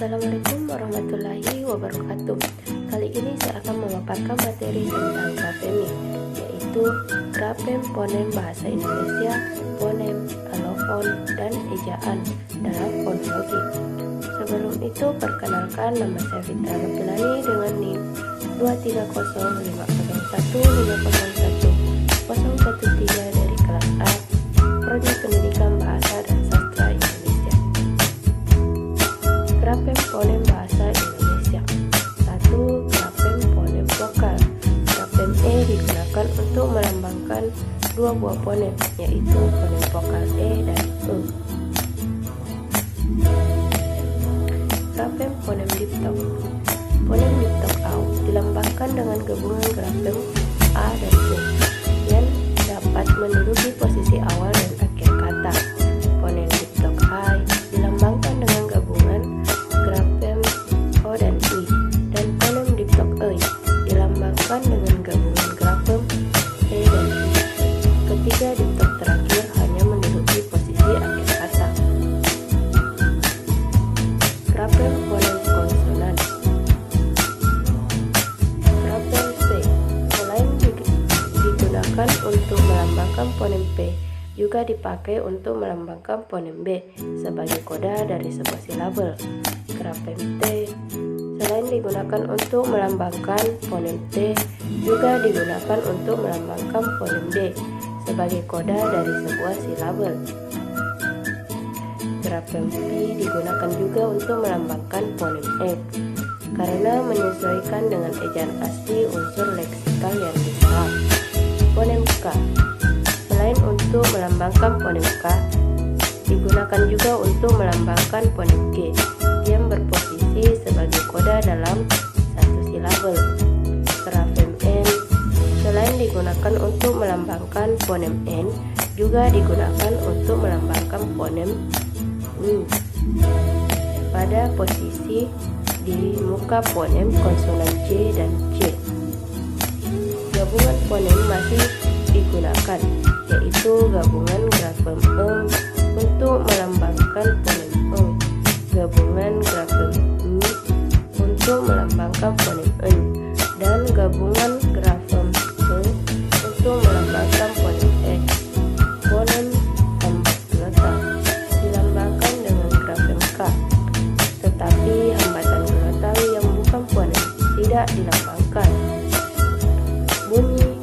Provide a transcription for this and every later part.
Assalamualaikum warahmatullahi wabarakatuh. Kali ini saya akan memaparkan materi tentang grafemi, yaitu grafem fonem bahasa Indonesia, fonem, alofon, dan ejaan dalam fonologi. Sebelum itu, perkenalkan, nama saya Fitra Nopilani dengan NIM 230501501 dari kelas A, Prodi Pendidikan Bahasa dan Sastra Indonesia. Grafem fonem bahasa Indonesia. 1. Grafem fonem vokal. Grafem E digunakan untuk melambangkan dua buah fonem, yaitu fonem vokal E dan E. Grafem fonem diptok. Fonem diptok AU dilambangkan dengan gabungan grafem A dan U yang dapat menduduki posisi awal dan akhir kata. Fonem diptok I dilambangkan dengan gabungan grafem O dan I, dan fonem diptok E dilambangkan dengan gabungan grafem E dan I. Ketiga diptok terakhir hanya menduduki posisi akhir kata. Grafem fonem konsonan. Grafem P selain digunakan untuk melambangkan fonem P, juga dipakai untuk melambangkan fonem B sebagai koda dari sebuah silabel. Grafem T selain digunakan untuk melambangkan fonem T, juga digunakan untuk melambangkan fonem D sebagai koda dari sebuah silabel. Grafem P digunakan juga untuk melambangkan fonem F karena menyesuaikan dengan ejaan asli unsur leksikal yang diserap. Fonem K selain untuk melambangkan fonem K, digunakan juga untuk melambangkan fonem G yang berposisi sebagai koda dalam satu silabel. Grafem N selain digunakan untuk melambangkan fonem N, juga digunakan untuk melambangkan fonem N pada posisi di muka fonem konsonan J dan C. Gabungan fonem masih digunakan, yaitu gabungan grafem eng untuk melambangkan fonem eng, gabungan grafem n untuk melambangkan fonem en, dan gabungan grafem e untuk melambangkan fonem e. Fonem hambat glota dilambangkan dengan grafem K, tetapi hambatan glotawi yang bukan fonem tidak dilambangkan. Bunyi,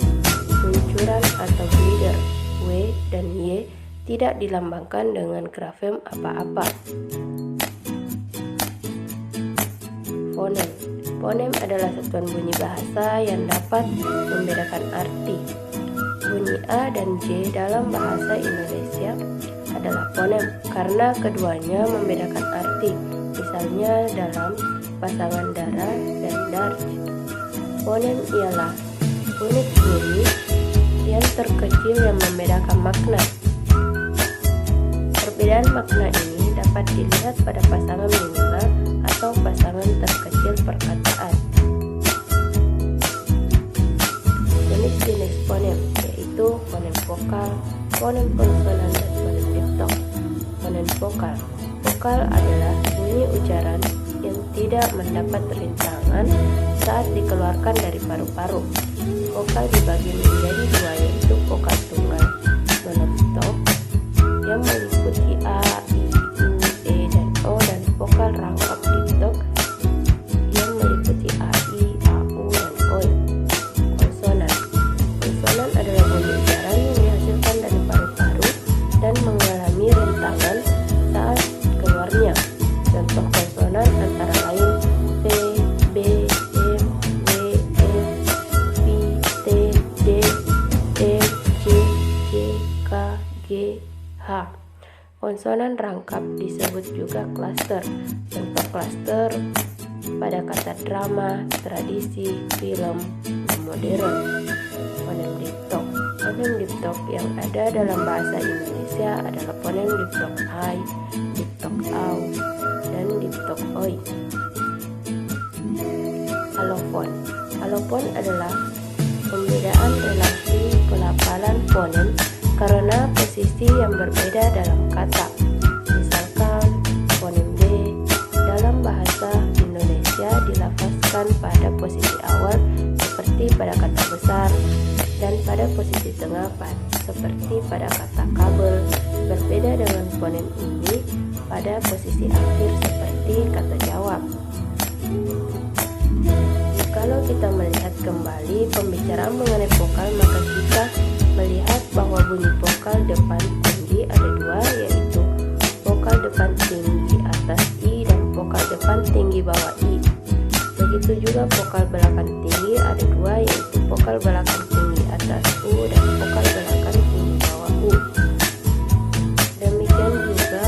luncuran atau glider W dan Y tidak dilambangkan dengan grafem apa-apa. Fonem. Fonem adalah satuan bunyi bahasa yang dapat membedakan arti. Bunyi A dan J dalam bahasa Indonesia adalah fonem karena keduanya membedakan arti, misalnya dalam pasangan dara dan darj. Fonem ialah unit bunyi yang terkecil yang membedakan makna. Perbedaan makna ini dapat dilihat pada pasangan minimal atau pasangan terkecil perkataan. Jenis-jenis fonem yaitu fonem vokal, fonem konsonan, dan fonem diptok. Fonem vokal. Vokal adalah bunyi ucaran yang tidak mendapat rintangan saat dikeluarkan dari paru-paru. Vokal dibagi menjadi dua, yaitu vokal tunggal monotop yang meliputi A, I, U, E, dan O, dan vokal rangkap diptok yang meliputi A, I, A, U, dan O. Konsonan. Konsonan adalah bunyi ucaran yang dihasilkan dari paru-paru dan mengalami rintangan saat keluarnya. Contoh konsonan antara lain P, B, M, W, F, V, T, D, E, C, J, K, G, H. Konsonan rangkap disebut juga klaster. Contoh klaster pada kata drama, tradisi, film, dan modern. Fonem diptok. Fonem diptok yang ada dalam bahasa Indonesia adalah fonem diptok I, diptok AU, dan diptok OI. Alofon. Alofon adalah pembedaan relasi pelafalan fonem karena posisi yang berbeda dalam kata. Misalkan fonem D dalam bahasa fonem ini pada posisi akhir seperti kata jawab. Kalau kita melihat kembali pembicaraan mengenai vokal, maka kita melihat bahwa bunyi vokal depan tinggi ada dua, yaitu vokal depan tinggi atas I dan vokal depan tinggi bawah I. Begitu juga vokal belakang tinggi ada dua, yaitu vokal belakang tinggi atas U dan vokal belakang tinggi bawah U. Demikian juga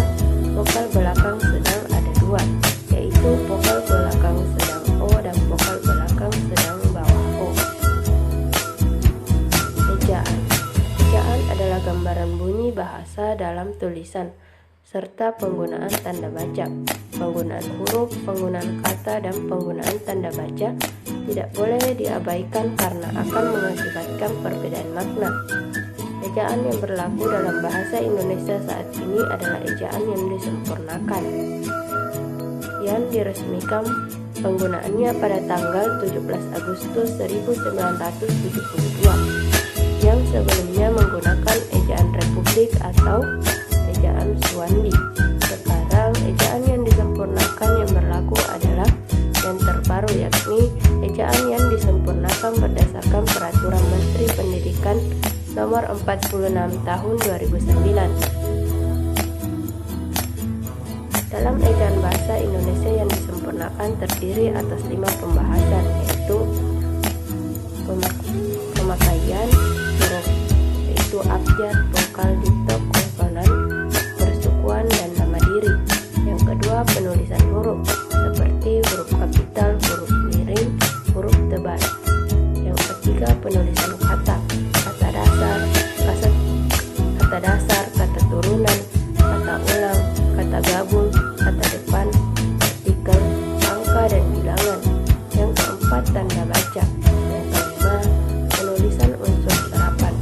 vokal belakang sedang ada dua, yaitu vokal belakang sedang O dan vokal belakang sedang bawah O. Ejaan. Ejaan adalah gambaran bunyi bahasa dalam tulisan serta penggunaan tanda baca. Penggunaan huruf, penggunaan kata, dan penggunaan tanda baca tidak boleh diabaikan karena akan mengakibatkan perbedaan makna. Ejaan yang berlaku dalam bahasa Indonesia saat ini adalah ejaan yang disempurnakan, yang diresmikan penggunaannya pada tanggal 17 Agustus 1972, yang sebelumnya menggunakan ejaan Republik atau ejaan Suwandi. Sekarang ejaan yang disempurnakan yang berlaku adalah yang terbaru, yakni ejaan yang disempurnakan berdasarkan Peraturan Menteri Pendidikan Nomor 46 Tahun 2009. Dalam ejaan bahasa Indonesia yang disempurnakan terdiri atas 5 pembahasan, yaitu pemakaian huruf, yaitu abjad, vokal, diktok, konsonan, persukuan, dan nama diri. Yang kedua, penulisan huruf seperti huruf kapital, huruf miring, huruf tebal. Yang ketiga, penulisan kata, kata dasar, kata turunan, kata ulang, kata gabung, kata depan, artikel, angka, dan bilangan. Yang keempat, tanda baca. Yang kelima, penulisan unsur serapan.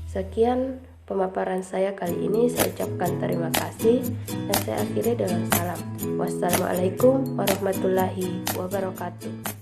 Sekian pemaparan saya kali ini. Saya ucapkan terima kasih dan saya akhiri dengan salam. Wassalamualaikum warahmatullahi wabarakatuh.